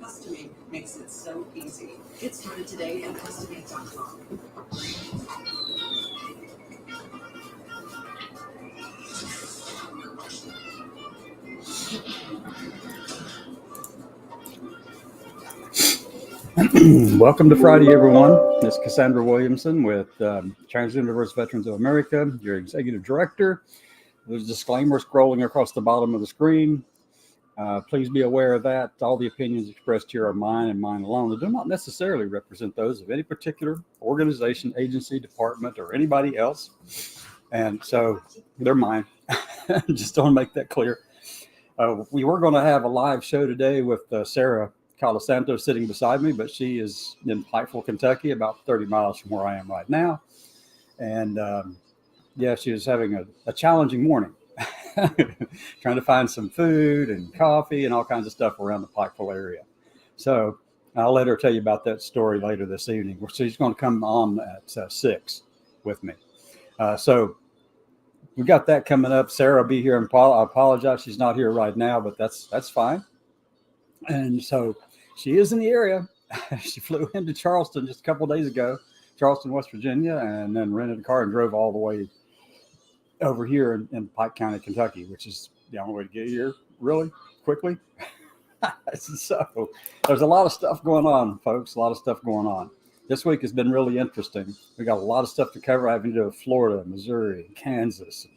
Customate makes it so easy. Get started today at customate.com. Welcome to Friday, everyone. This is Cassandra Williamson with Transgender vs. Veterans of America, your executive director. There's a disclaimer scrolling across the bottom of the screen. Please be aware of that. All the opinions expressed here are mine and mine alone. They do not necessarily represent those of any particular organization, agency, department, or anybody else. And so they're mine. Just want to make that clear. We were going to have a live show today with Sarah Colasanto sitting beside me, but she is in Pikeville, Kentucky, about 30 miles from where I am right now. And she was having a challenging morning, trying to find some food and coffee and all kinds of stuff around the Pikeville area. So I'll let her tell you about that story later this evening. She's going to come on at 6 with me. So we got that coming up. Sarah will be here, and I apologize she's not here right now, but that's fine. And so she is in the area. She flew into Charleston just a couple of days ago, Charleston, West Virginia, and then rented a car and drove all the way over here in Pike County, Kentucky, which is the only way to get here really quickly. So there's a lot of stuff going on, folks, a lot of stuff going on. This week has been really interesting. We got a lot of stuff to cover. Having to do with Florida, Missouri, Kansas,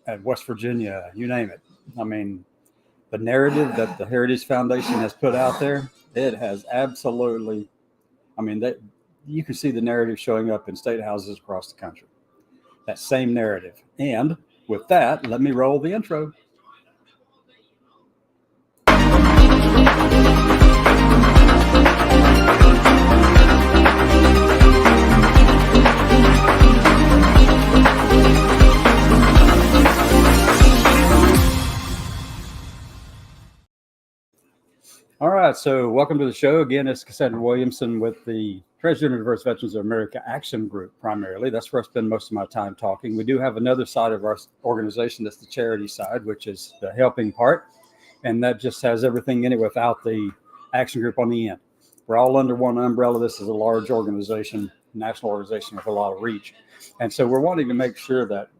and West Virginia, you name it. I mean, the narrative that the Heritage Foundation has put out there, it has absolutely, you can see the narrative showing up in state houses across the country. That same narrative. And with that, let me roll the intro. All right, so welcome to the show. Again, it's Cassandra Williamson with the Transgender vs. Veterans of America Action Group primarily. That's where I spend most of my time talking. We do have another side of our organization that's the charity side, which is the helping part. And that just has everything in it without the action group on the end. We're all under one umbrella. This is a large organization, national organization with a lot of reach. And so we're wanting to make sure that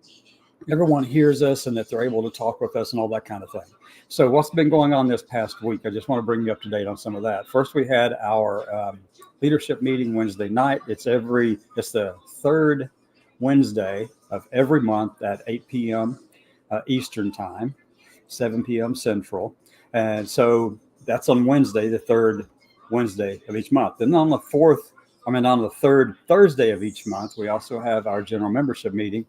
everyone hears us and that they're able to talk with us and all that kind of thing. So what's been going on this past week? I just want to bring you up to date on some of that. First, we had our leadership meeting Wednesday night. It's the third Wednesday of every month at 8 p.m. Eastern time, 7 p.m. Central. And so that's on Wednesday, the third Wednesday of each month. And on the third Thursday of each month, we also have our general membership meeting.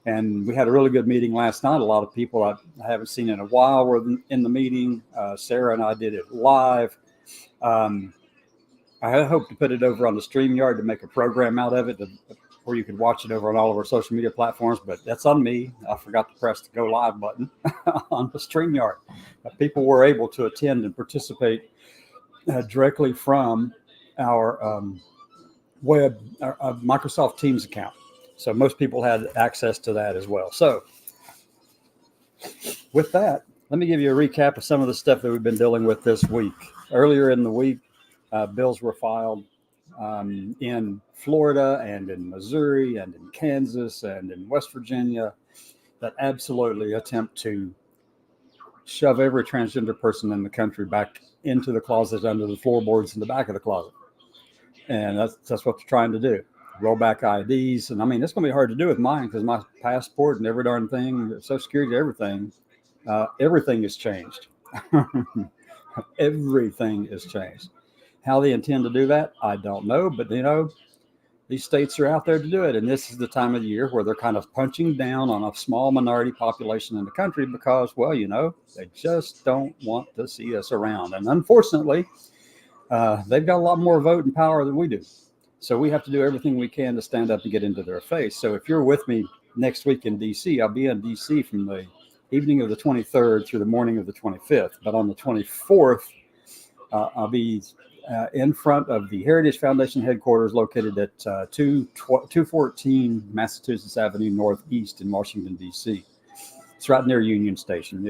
And we had a really good meeting last night. A lot of people I haven't seen in a while were in the meeting. Sarah and I did it live. I hope to put it over on the StreamYard to make a program out of it where you could watch it over on all of our social media platforms. But that's on me. I forgot to press the go live button on the StreamYard. People were able to attend and participate directly from our Microsoft Teams account. So most people had access to that as well. So with that, let me give you a recap of some of the stuff that we've been dealing with this week. Earlier in the week, bills were filed in Florida and in Missouri and in Kansas and in West Virginia that absolutely attempt to shove every transgender person in the country back into the closet under the floorboards in the back of the closet. And that's what they're trying to do. Roll back IDs. And it's going to be hard to do with mine because my passport and every darn thing, Social Security, everything has changed. Everything has changed. How they intend to do that, I don't know. But, these states are out there to do it. And this is the time of the year where they're kind of punching down on a small minority population in the country because, they just don't want to see us around. And unfortunately, they've got a lot more vote and power than we do. So we have to do everything we can to stand up and get into their face. So if you're with me next week in D.C., I'll be in D.C. from the evening of the 23rd through the morning of the 25th. But on the 24th, I'll be in front of the Heritage Foundation headquarters located at 214 Massachusetts Avenue Northeast in Washington, D.C. It's right near Union Station.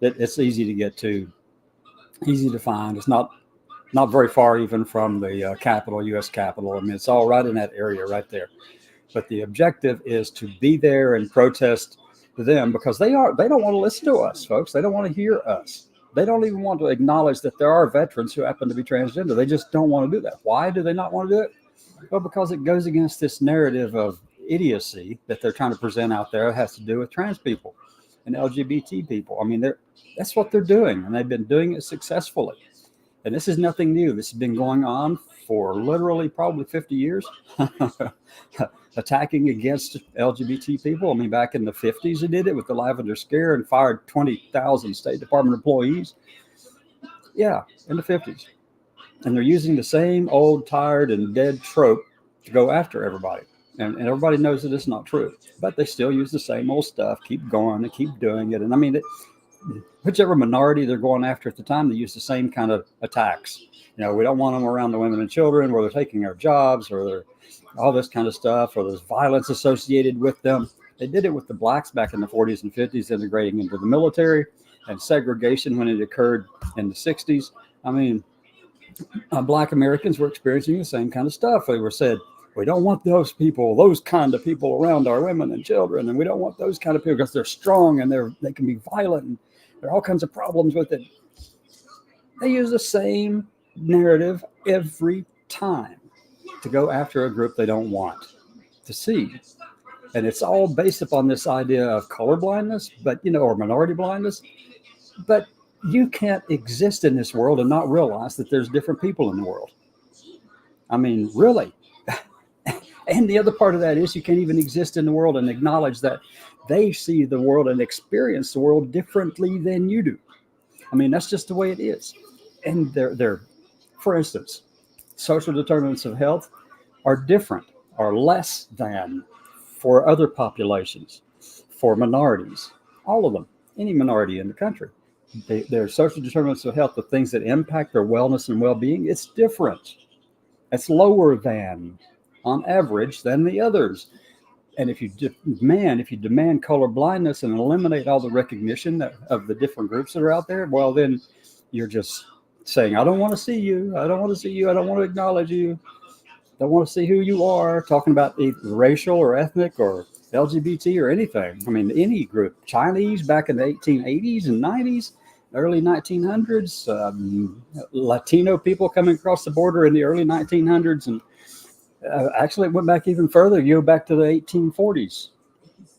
It's easy to get to, easy to find. It's not not very far even from the Capitol, U.S. Capitol. I mean, it's all right in that area right there. But the objective is to be there and protest them because they don't want to listen to us, folks. They don't want to hear us. They don't even want to acknowledge that there are veterans who happen to be transgender. They just don't want to do that. Why do they not want to do it? Well, because it goes against this narrative of idiocy that they're trying to present out there. It has to do with trans people and LGBT people. I mean, that's what they're doing, and they've been doing it successfully. And this is nothing new. This has been going on for literally probably 50 years, attacking against LGBT people. I mean, back in the 50s, they did it with the Lavender Scare and fired 20,000 State Department employees. Yeah, in the 50s. And they're using the same old, tired, and dead trope to go after everybody. And everybody knows that it's not true. But they still use the same old stuff, keep going and keep doing it. And I mean, whichever minority they're going after at the time, they use the same kind of attacks. You know, we don't want them around the women and children where they're taking our jobs or they're all this kind of stuff, or there's violence associated with them. They did it with the blacks back in the 40s and 50s, integrating into the military, and segregation when it occurred in the 60s. I mean, Black Americans were experiencing the same kind of stuff. They were said, we don't want those kind of people around our women and children, and we don't want those kind of people because they're strong and they can be violent, and there are all kinds of problems with it. They use the same narrative every time to go after a group they don't want to see. And it's all based upon this idea of color blindness, but, you know, or minority blindness. But you can't exist in this world and not realize that there's different people in the world. I mean, really. And the other part of that is you can't even exist in the world and acknowledge that they see the world and experience the world differently than you do. I mean, that's just the way it is. And they're, for instance, social determinants of health are different, are less than for other populations, for minorities, all of them, any minority in the country. Their social determinants of health, the things that impact their wellness and well-being, it's different. It's lower than, on average, than the others. And if you demand color blindness and eliminate all the recognition of the different groups that are out there, well, then you're just saying, I don't want to see you. I don't want to see you. I don't want to acknowledge you. I don't want to see who you are. Talking about either racial or ethnic or LGBT or anything. I mean, any group. Chinese back in the 1880s and 90s, early 1900s, Latino people coming across the border in the early 1900s. And actually, it went back even further. You go back to the 1840s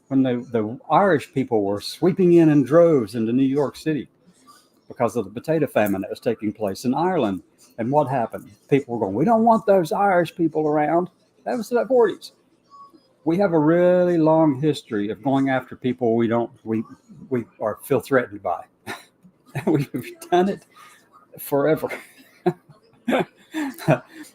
when the Irish people were sweeping in droves into New York City because of the potato famine that was taking place in Ireland. And what happened? People were going, we don't want those Irish people around. That was the 40s. We have a really long history of going after people we feel threatened by. We've done it forever.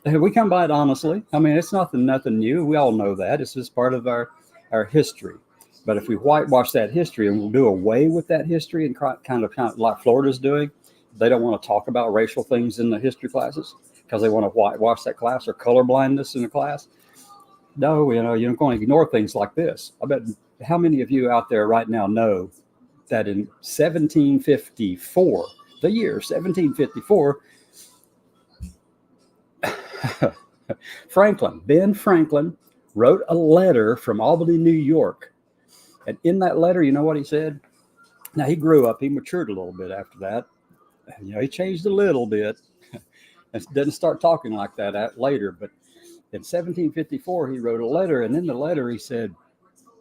We come by it honestly. I mean, it's nothing new. We all know that. It's just part of our history. But if we whitewash that history and we'll do away with that history and kind of like Florida's doing, they don't want to talk about racial things in the history classes because they want to whitewash that class or color blindness in the class. No, you're going to ignore things like this. I bet how many of you out there right now know that in 1754, the year 1754, Ben Franklin wrote a letter from Albany, New York. And in that letter, you know what he said? Now, he grew up. He matured a little bit after that. He changed a little bit. And didn't start talking like that later. But in 1754, he wrote a letter. And in the letter, he said,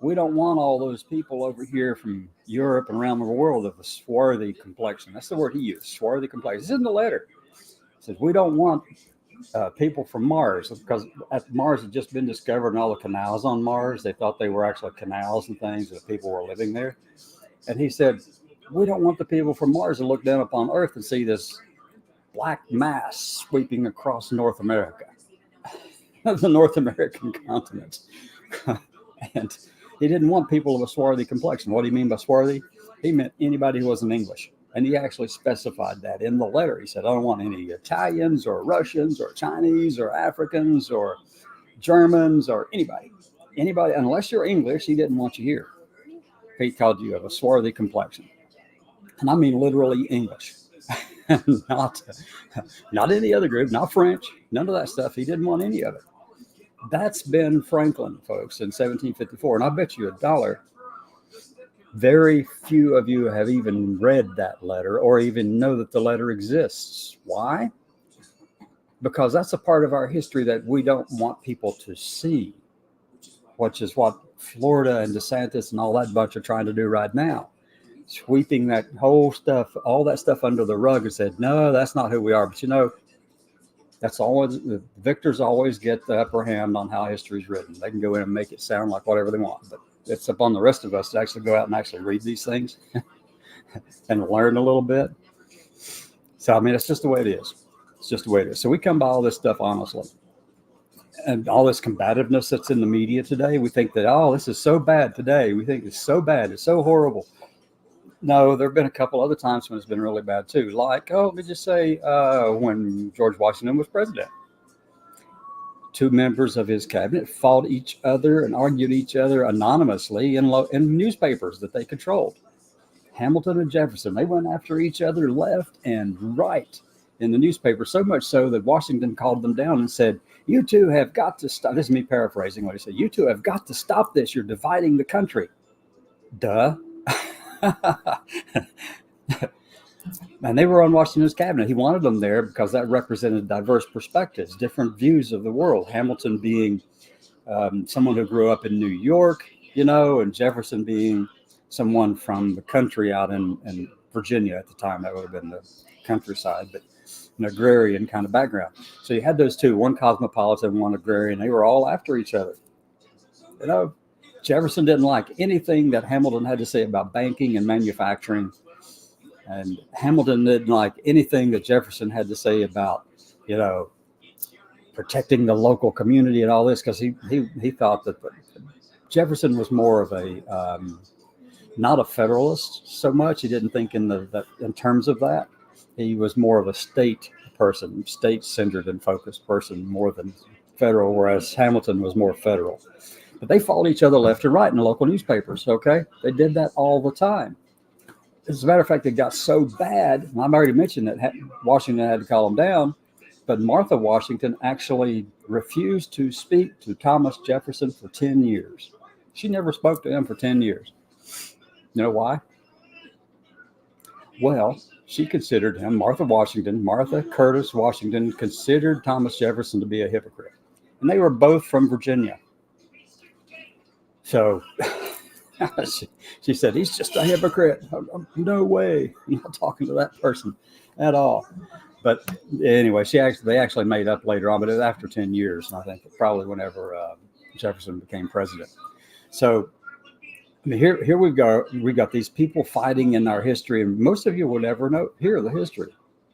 we don't want all those people over here from Europe and around the world of a swarthy complexion. That's the word he used, swarthy complexion. It's in the letter. It says, we don't want people from Mars, because Mars had just been discovered and all the canals on Mars, they thought they were actually canals and things that people were living there. And he said, we don't want the people from Mars to look down upon Earth and see this black mass sweeping across North America, the North American continent. And he didn't want people of a swarthy complexion. What do you mean by swarthy? He meant anybody who wasn't English. And he actually specified that in the letter. He said, I don't want any Italians or Russians or Chinese or Africans or Germans or anybody, unless you're English, he didn't want you here. He called you of a swarthy complexion. And I mean literally English. not, not any other group, not French, none of that stuff. He didn't want any of it. That's Ben Franklin, folks, in 1754. And I bet you $1, very few of you have even read that letter or even know that the letter exists. Why? Because that's a part of our history that we don't want people to see, which is what Florida and DeSantis and all that bunch are trying to do right now. Sweeping that whole stuff, all that stuff under the rug and said, no, that's not who we are. But you know, that's always, the victors always get the upper hand on how history is written. They can go in and make it sound like whatever they want, but it's upon the rest of us to actually go out and actually read these things and learn a little bit. So, I mean, it's just the way it is. It's just the way it is. So we come by all this stuff honestly. And all this combativeness that's in the media today, we think that, oh, this is so bad today. We think it's so bad. It's so horrible. No, there have been a couple other times when it's been really bad too. Like, let me just say, when George Washington was president, 2 members of his cabinet fought each other and argued each other anonymously in newspapers that they controlled. Hamilton and Jefferson, they went after each other left and right in the newspaper, so much so that Washington called them down and said, you two have got to stop. This is me paraphrasing what he said. You two have got to stop this. You're dividing the country. Duh. And they were on Washington's cabinet. He wanted them there because that represented diverse perspectives, different views of the world. Hamilton being someone who grew up in New York, you know, and Jefferson being someone from the country out in Virginia at the time. That would have been the countryside, but an agrarian kind of background. So you had those two, one cosmopolitan, one agrarian. They were all after each other. You know, Jefferson didn't like anything that Hamilton had to say about banking and manufacturing. And Hamilton didn't like anything that Jefferson had to say about, you know, protecting the local community and all this, because he thought that Jefferson was more of a not a federalist so much. He didn't think in terms of that. He was more of a state person, state-centered and focused person more than federal, whereas Hamilton was more federal. But they fought each other left and right in the local newspapers, okay? They did that all the time. As a matter of fact, it got so bad, and I've already mentioned that Washington had to call them down, but Martha Washington actually refused to speak to Thomas Jefferson for 10 years. She never spoke to him for 10 years. You know why? Well, she considered him, Martha Curtis Washington, considered Thomas Jefferson to be a hypocrite. And they were both from Virginia. So she said, he's just a hypocrite. No way. I'm not talking to that person at all. But anyway, they actually made up later on, but it was after 10 years. And I think probably whenever Jefferson became president. So I mean, here we go. We got these people fighting in our history, and most of you will never hear the history.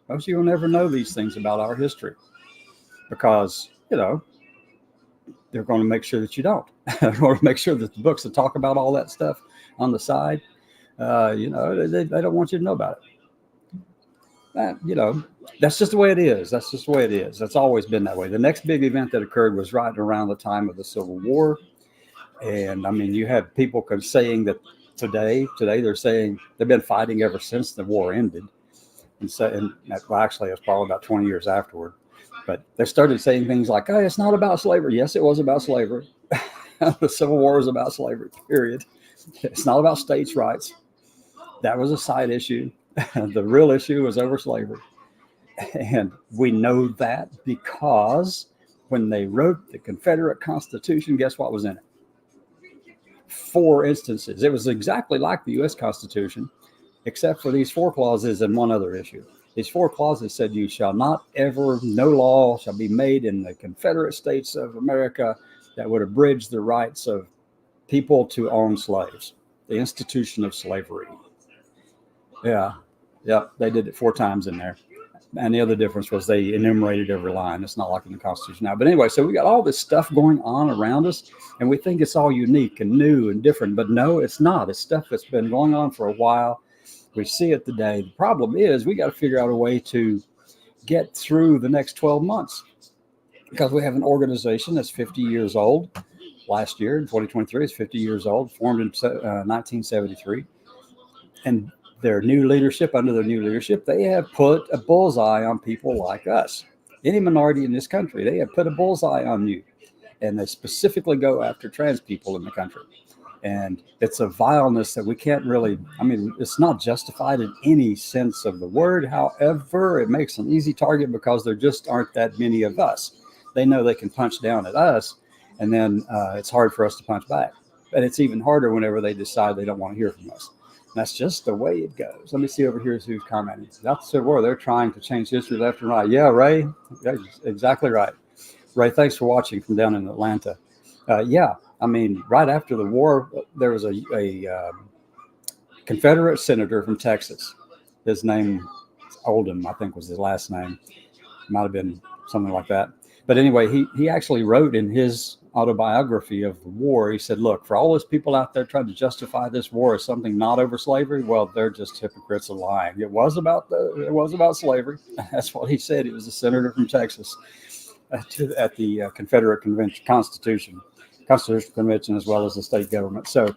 Most of you will never know these things about our history because, you know, they're going to make sure that you don't. They're going to make sure that the books that talk about all that stuff on the side, you know, they don't want you to know about it. You know, that's just the way it is. That's just the way it is. That's always been that way. The next big event that occurred was right around the time of the Civil War. And I mean, you have people saying that today they're saying they've been fighting ever since the war ended. And well, actually, it's probably about 20 years afterward. But they started saying things like, oh, it's not about slavery. Yes, it was about slavery. The Civil War was about slavery, period. It's not about states' rights. That was a side issue. The real issue was over slavery. And we know that because when they wrote the Confederate Constitution, guess what was in it? 4 instances. It was exactly like the U.S. Constitution, except for these 4 clauses and one other issue. These 4 clauses said, you shall not ever, no law shall be made in the Confederate States of America that would abridge the rights of people to own slaves. The institution of slavery. Yeah, they did it 4 times in there. And the other difference was they enumerated every line. It's not like in the Constitution now. But anyway, so we got all this stuff going on around us, and we think it's all unique and new and different. But no, it's not. It's stuff that's been going on for a while. We see it today. The problem is we got to figure out a way to get through the next 12 months because we have an organization that's 50 years old. Last year, in 2023, it's 50 years old, formed in 1973. And their new leadership, under their new leadership, they have put a bullseye on people like us. Any minority in this country, they have put a bullseye on you. And they specifically go after trans people in the country. And it's a vileness that we can't really, I mean, it's not justified in any sense of the word. However, it makes an easy target because there just aren't that many of us. They know they can punch down at us, and then it's hard for us to punch back. And it's even harder whenever they decide they don't want to hear from us. And that's just the way it goes. Let me see over here who's commenting. That's the war. They're trying to change history left and right. Yeah, Ray, that's exactly right. Ray, thanks for watching from down in Atlanta. Yeah, I mean, right after the war, there was a Confederate senator from Texas. His name, Oldham, I think was his last name. Might have been something like that. But anyway, he actually wrote in his autobiography of the war, he said, look, for all those people out there trying to justify this war as something not over slavery, well, they're just hypocrites and lying. It was about slavery. That's what he said. He was a senator from Texas at the Confederate Constitutional Convention, as well as the state government. So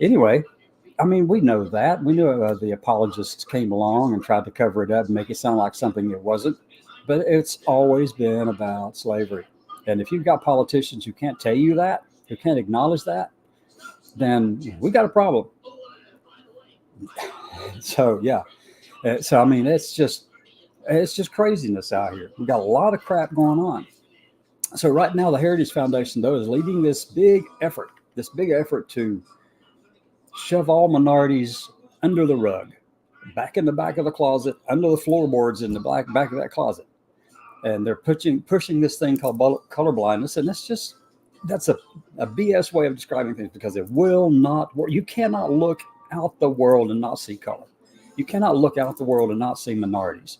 anyway, I mean, we know that. We knew the apologists came along and tried to cover it up and make it sound like something it wasn't. But it's always been about slavery. And if you've got politicians who can't tell you that, who can't acknowledge that, then we got a problem. So, yeah. So, I mean, it's just craziness out here. We've got a lot of crap going on. So right now, the Heritage Foundation, though, is leading this big effort to shove all minorities under the rug, back in the back of the closet, under the floorboards in the back of that closet. And they're pushing this thing called color blindness. And that's a BS way of describing things, because it will not work. You cannot look out the world and not see color. You cannot look out the world and not see minorities.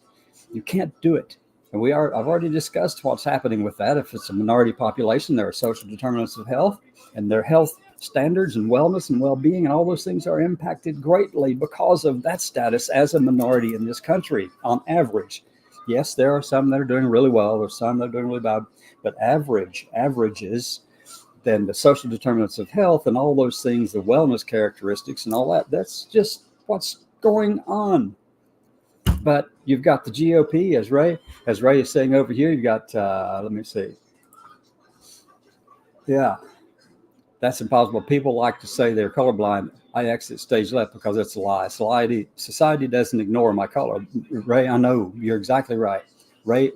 You can't do it. And I've already discussed what's happening with that. If it's a minority population, there are social determinants of health, and their health standards and wellness and well-being and all those things are impacted greatly because of that status as a minority in this country on average. Yes, there are some that are doing really well. There's some that are doing really bad, but averages, then the social determinants of health and all those things, the wellness characteristics and all that, that's just what's going on. But you've got the GOP, as Ray is saying over here. You've got, let me see. Yeah, that's impossible. People like to say they're colorblind. I exit stage left because it's a lie. Society doesn't ignore my color. Ray, I know you're exactly right. Ray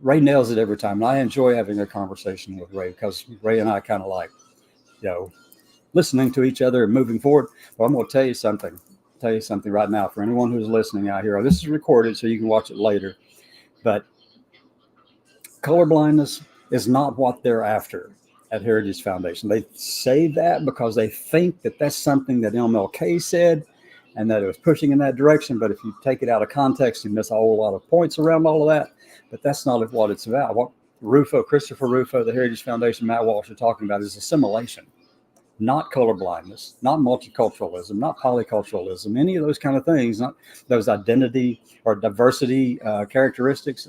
nails it every time. And I enjoy having a conversation with Ray, because Ray and I kind of like, listening to each other and moving forward. But I'm going to tell you something right now for anyone who's listening out here. This is recorded so you can watch it later. But colorblindness is not what they're after at Heritage Foundation. They say that because they think that that's something that MLK said and that it was pushing in that direction. But if you take it out of context, you miss a whole lot of points around all of that. But that's not what it's about. What Christopher Rufo, the Heritage Foundation, Matt Walsh are talking about is assimilation, not colorblindness, not multiculturalism, not polyculturalism, any of those kind of things, not those identity or diversity characteristics,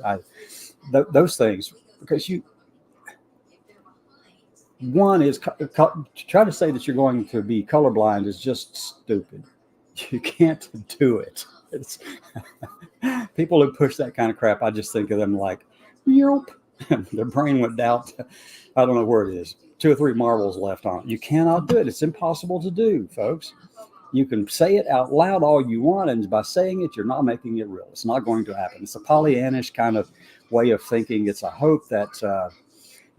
those things. Because one is to try to say that you're going to be colorblind is just stupid. You can't do it. It's people who push that kind of crap, I just think of them like, yelp. Their brain went down. I don't know where it is. 2 or 3 marbles left on it. You cannot do it. It's impossible to do, folks. You can say it out loud all you want, and by saying it, you're not making it real. It's not going to happen. It's a Pollyannish kind of way of thinking. It's a hope that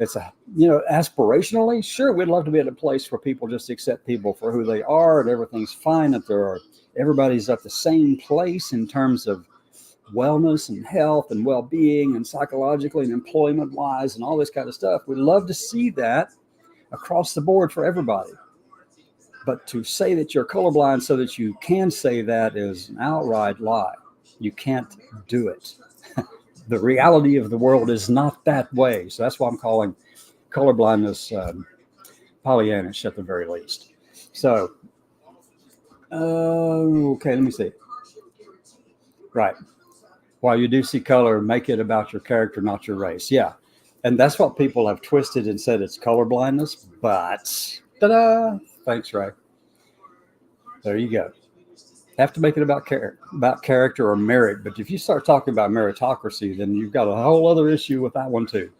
aspirationally, sure, we'd love to be at a place where people just accept people for who they are and everything's fine, that everybody's at the same place in terms of wellness and health and well-being and psychologically and employment-wise and all this kind of stuff. We'd love to see that across the board for everybody. But to say that you're colorblind so that you can say that is an outright lie. You can't do it. The reality of the world is not that way. So that's why I'm calling colorblindness Pollyannish at the very least. So, okay, let me see. Right. While you do see color, make it about your character, not your race. Yeah. And that's what people have twisted and said it's colorblindness. But, ta-da! Thanks, Ray. There you go. have to make it about character or merit. But if you start talking about meritocracy, then you've got a whole other issue with that one too.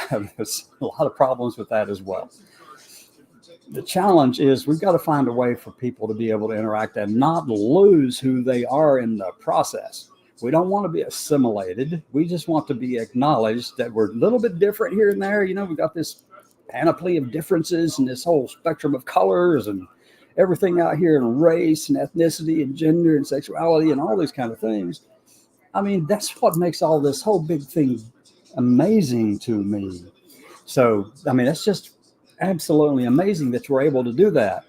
There's a lot of problems with that as well. The challenge is we've got to find a way for people to be able to interact and not lose who they are in the process. We don't want to be assimilated. We just want to be acknowledged that we're a little bit different here and there. You know, we've got this panoply of differences and this whole spectrum of colors and everything out here, and race and ethnicity and gender and sexuality and all these kind of things. I mean, that's what makes all this whole big thing amazing to me. So, I mean, that's just absolutely amazing that you're able to do that.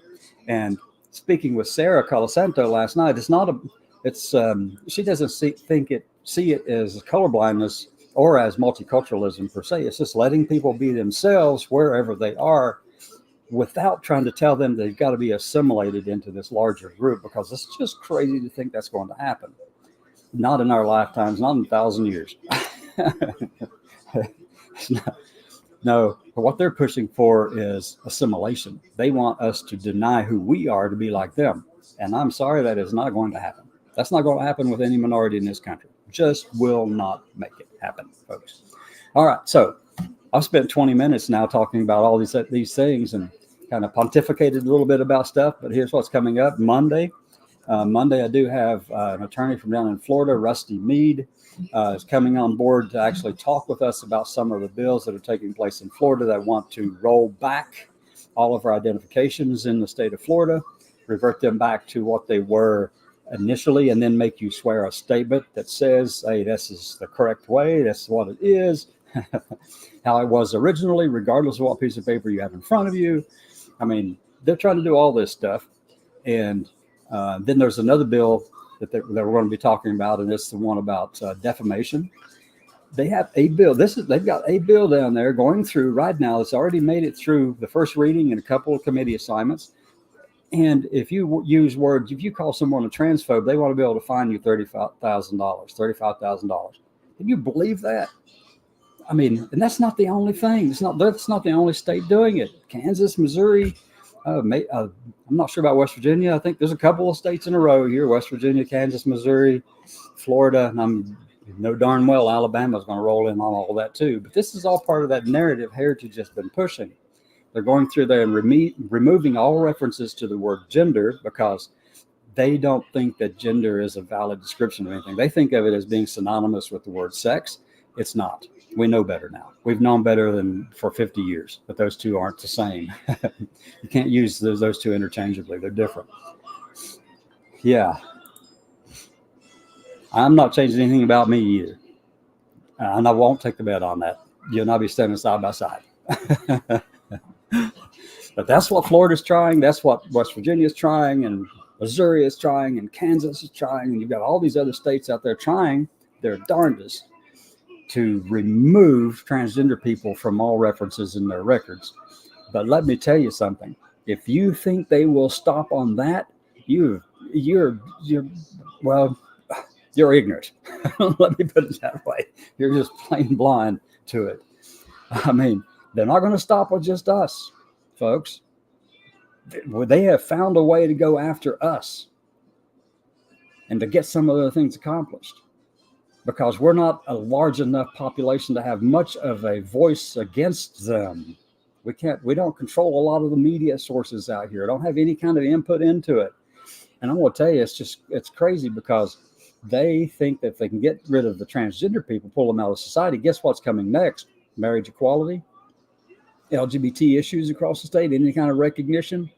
And speaking with Sarah Colasanto last night, she doesn't see it as colorblindness or as multiculturalism per se. It's just letting people be themselves wherever they are, without trying to tell them they've got to be assimilated into this larger group, because it's just crazy to think that's going to happen. Not in our lifetimes, not in 1,000 years. No, what they're pushing for is assimilation. They want us to deny who we are to be like them. And I'm sorry, that is not going to happen. That's not going to happen with any minority in this country. Just will not make it happen, folks. All right, so I've spent 20 minutes now talking about all these things and kind of pontificated a little bit about stuff, but here's what's coming up. Monday, I do have an attorney from down in Florida, Rusty Mead, is coming on board to actually talk with us about some of the bills that are taking place in Florida that want to roll back all of our identifications in the state of Florida, revert them back to what they were initially, and then make you swear a statement that says, hey, this is the correct way, that's what it is, how it was originally, regardless of what piece of paper you have in front of you. I mean, they're trying to do all this stuff. And then there's another bill that we're going to be talking about, and it's the one about defamation. They have a bill. They've got a bill down there going through right now. It's already made it through the first reading and a couple of committee assignments. And if you use words, if you call someone a transphobe, they want to be able to fine you $35,000. Can you believe that? I mean, and that's not the only thing. That's not the only state doing it. Kansas, Missouri. I'm not sure about West Virginia. I think there's a couple of states in a row here: West Virginia, Kansas, Missouri, Florida, and I'm know darn well Alabama's going to roll in on all of that too. But this is all part of that narrative Heritage has been pushing. They're going through there and removing all references to the word gender, because they don't think that gender is a valid description of anything. They think of it as being synonymous with the word sex. It's not. We know better now. We've known better than for 50 years, but those two aren't the same. You can't use those two interchangeably. They're different. Yeah. I'm not changing anything about me either. And I won't take the bet on that. You and I'll be standing side by side. But that's what Florida's trying. That's what West Virginia's trying, and Missouri is trying, and Kansas is trying, and you've got all these other states out there trying their darndest to remove transgender people from all references in their records. But let me tell you something. If you think they will stop on that, you're ignorant. Let me put it that way. You're just plain blind to it. I mean, they're not going to stop with just us, folks. They have found a way to go after us and to get some of the things accomplished, because we're not a large enough population to have much of a voice against them. We don't control a lot of the media sources out here. Don't have any kind of input into it. And I'm going to tell you, it's crazy, because they think that if they can get rid of the transgender people, pull them out of society, guess what's coming next? Marriage equality, LGBT issues across the state, any kind of recognition.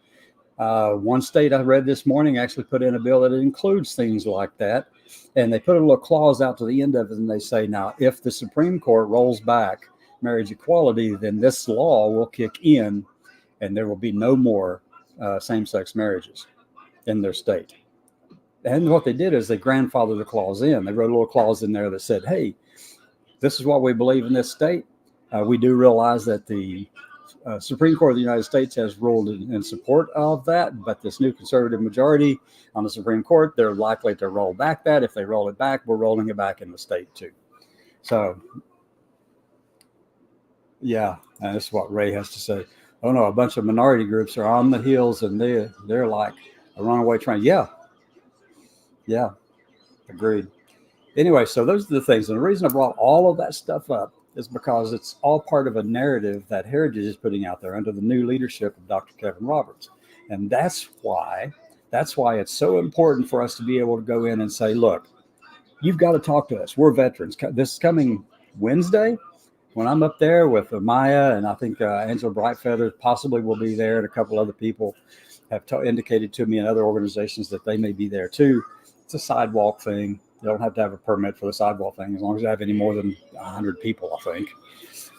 One state I read this morning actually put in a bill that includes things like that. And they put a little clause out to the end of it, and they say, now, if the Supreme Court rolls back marriage equality, then this law will kick in, and there will be no more same-sex marriages in their state. And what they did is they grandfathered the clause in. They wrote a little clause in there that said, hey, this is what we believe in this state. We do realize that the Supreme Court of the United States has ruled in support of that, but this new conservative majority on the Supreme Court, they're likely to roll back that. If they roll it back, we're rolling it back in the state too. So, yeah, and this is what Ray has to say. Oh no, a bunch of minority groups are on the heels, and they're like a runaway train. Yeah, Yeah, agreed. Anyway, so those are the things. And the reason I brought all of that stuff up is because it's all part of a narrative that Heritage is putting out there under the new leadership of Dr. Kevin Roberts. And that's why it's so important for us to be able to go in and say, look, you've got to talk to us. We're veterans. This coming Wednesday, when I'm up there with Maya, and I think Angela Brightfeather possibly will be there, and a couple other people have indicated to me in other organizations that they may be there too. It's a sidewalk thing. You don't have to have a permit for the sidewalk thing as long as you have any more than 100 people, I think.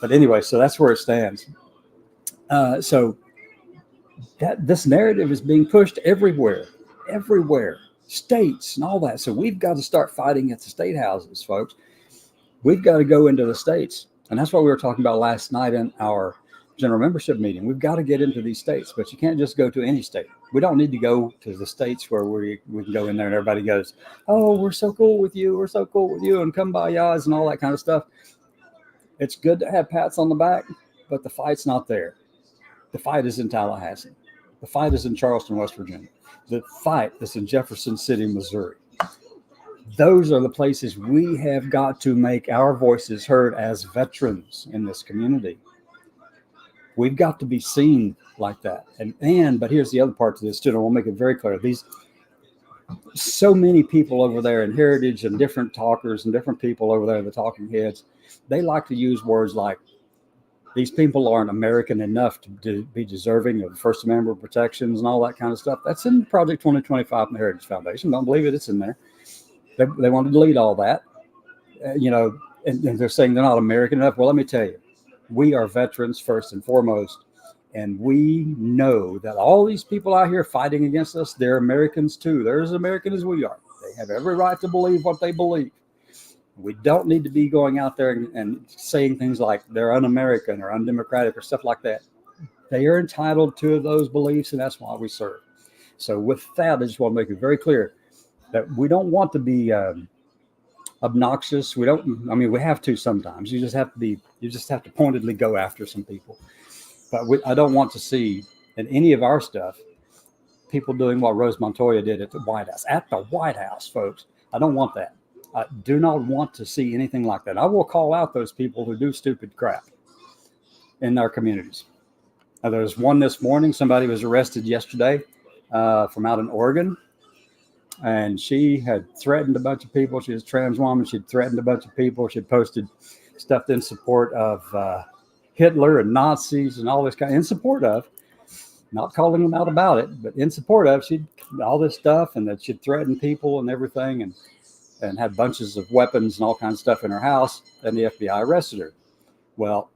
But anyway, so that's where it stands. So that this narrative is being pushed everywhere, states and all that. So we've got to start fighting at the state houses, folks. We've got to go into the states. And that's what we were talking about last night in our general membership meeting. We've got to get into these states, but you can't just go to any state. We don't need to go to the states where we can go in there and everybody goes, oh, we're so cool with you. We're so cool with you. And kumbayas and all that kind of stuff. It's good to have pats on the back, but the fight's not there. The fight is in Tallahassee. The fight is in Charleston, West Virginia. The fight is in Jefferson City, Missouri. Those are the places we have got to make our voices heard as veterans in this community. We've got to be seen like that. But here's the other part to this too, and I want to make it very clear. So many people over there in Heritage and different talkers and different people over there, the talking heads, they like to use words like, these people aren't American enough to be deserving of First Amendment protections and all that kind of stuff. That's in Project 2025 from the Heritage Foundation. Don't believe it, it's in there. They want to delete all that, and they're saying they're not American enough. Well, let me tell you, we are veterans first and foremost, and we know that all these people out here fighting against us, they're Americans too. They're as American as we are. They have every right to believe what they believe. We don't need to be going out there and saying things like they're un-American or undemocratic or stuff like that. They are entitled to those beliefs, and that's why we serve. So with that, I just want to make it very clear that we don't want to be obnoxious. We have to sometimes. You just have to pointedly go after some people. But I don't want to see in any of our stuff people doing what Rose Montoya did at the White House. At the White House, folks. I don't want that. I do not want to see anything like that. I will call out those people who do stupid crap in our communities. Now, there's one this morning. Somebody was arrested yesterday from out in Oregon. And she had threatened a bunch of people. She was a trans woman. She'd threatened a bunch of people. She'd posted stuff in support of Hitler and Nazis and all this kind, in support of, not calling them out about it, but in support of, she'd all this stuff, and that she'd threatened people and everything, and had bunches of weapons and all kinds of stuff in her house, and the FBI arrested her. Well,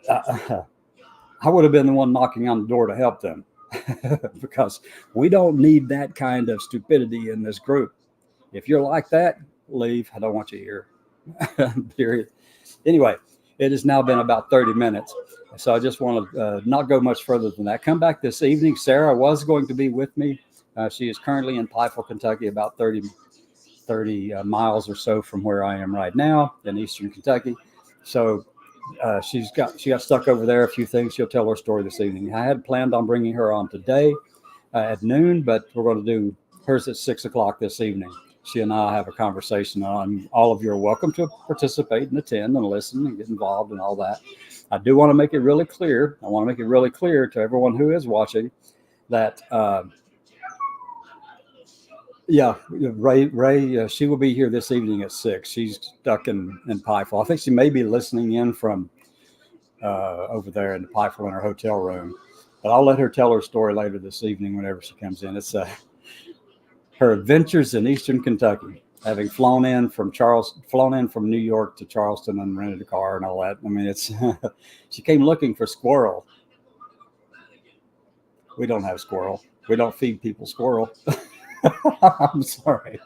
I would have been the one knocking on the door to help them. Because we don't need that kind of stupidity in this group. If you're like that, leave. I don't want you here. Period. Anyway, it has now been about 30 minutes. So I just want to not go much further than that. Come back this evening. Sarah was going to be with me. She is currently in Pikeville, Kentucky, about 30 miles or so from where I am right now in Eastern Kentucky. So she got stuck over there. A few things. She'll tell her story this evening. I had planned on bringing her on today at noon, but we're going to do hers at 6:00 this evening. She and I have a conversation on. All of you are welcome to participate and attend and listen and get involved and all that. I do want to make it really clear. I want to make it really clear to everyone who is watching that Ray, she will be here this evening at 6. She's stuck in Pikeville. I think she may be listening in from over there in Pikeville in her hotel room. But I'll let her tell her story later this evening whenever she comes in. It's her adventures in Eastern Kentucky, having flown in from New York to Charleston and rented a car and all that. I mean, it's she came looking for squirrel. We don't have squirrel. We don't feed people squirrel. I'm sorry.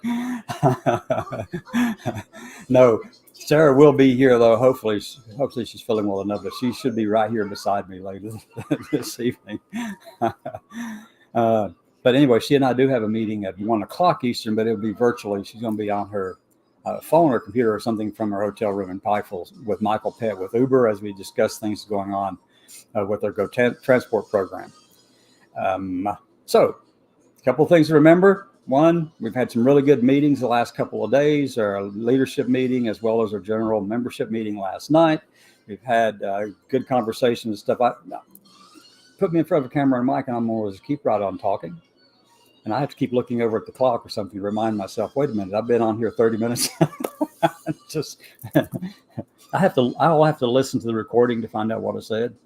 No, Sarah will be here though. Hopefully she's feeling well enough, but she should be right here beside me later this evening. But anyway, she and I do have a meeting at 1:00 Eastern, but it'll be virtually. She's going to be on her phone or computer or something from her hotel room in Pikeville with Michael Pett with Uber as we discuss things going on with their Go Transport program. So a couple of things to remember. One, we've had some really good meetings the last couple of days, our leadership meeting as well as our general membership meeting last night. We've had good conversations and stuff. Put me in front of a camera and mic and I'm going to keep right on talking. And I have to keep looking over at the clock or something to remind myself, wait a minute, I've been on here 30 minutes. Just, I'll have to listen to the recording to find out what I said.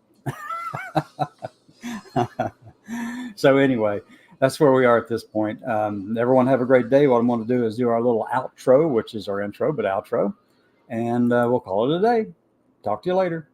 So anyway, that's where we are at this point. Everyone have a great day. What I'm going to do is do our little outro, which is our intro, but outro. And we'll call it a day. Talk to you later.